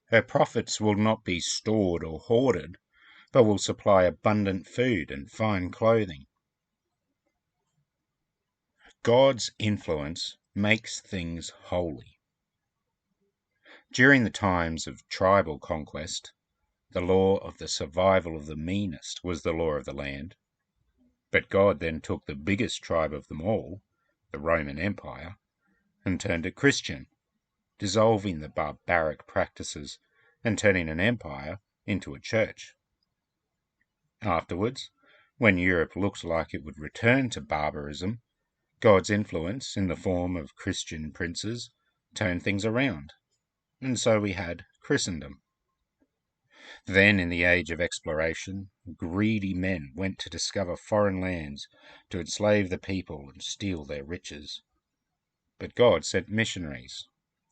Her profits will not be stored or hoarded, but will supply abundant food and fine clothing. God's influence makes things holy. During the times of tribal conquest, the law of the survival of the meanest was the law of the land. But God then took the biggest tribe of them all, the Roman Empire, and turned it Christian, dissolving the barbaric practices and turning an empire into a church. Afterwards, when Europe looked like it would return to barbarism, God's influence in the form of Christian princes turned things around, and so we had Christendom. Then, in the age of exploration, greedy men went to discover foreign lands, to enslave the people and steal their riches. But God sent missionaries,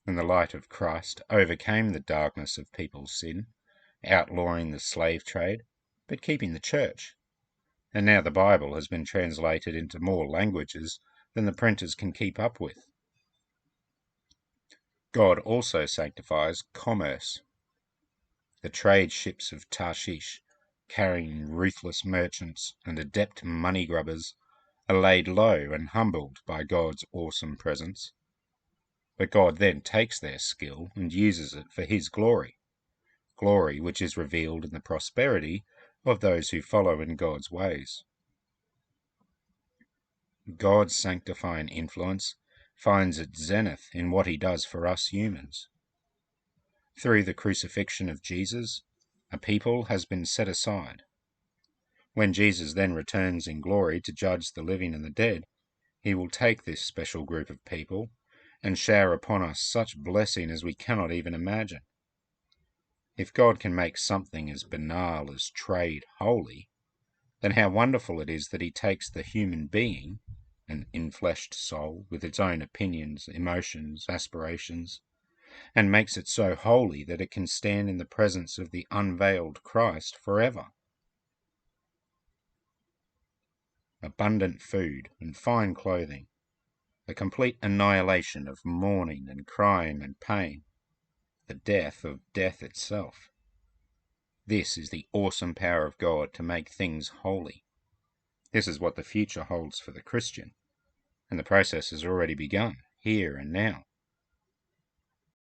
and the light of Christ overcame the darkness of people's sin, outlawing the slave trade, but keeping the church. And now the Bible has been translated into more languages than the printers can keep up with. God also sanctifies commerce. The trade ships of Tarshish, carrying ruthless merchants and adept money grubbers, are laid low and humbled by God's awesome presence. But God then takes their skill and uses it for His glory, glory which is revealed in the prosperity of those who follow in God's ways. God's sanctifying influence finds its zenith in what He does for us humans. Through the crucifixion of Jesus, a people has been set aside. When Jesus then returns in glory to judge the living and the dead, He will take this special group of people and shower upon us such blessing as we cannot even imagine. If God can make something as banal as trade holy, then how wonderful it is that He takes the human being, an infleshed soul with its own opinions, emotions, aspirations, and makes it so holy that it can stand in the presence of the unveiled Christ forever. Abundant food and fine clothing, the complete annihilation of mourning and crime and pain, the death of death itself. This is the awesome power of God to make things holy. This is what the future holds for the Christian, and the process has already begun, here and now.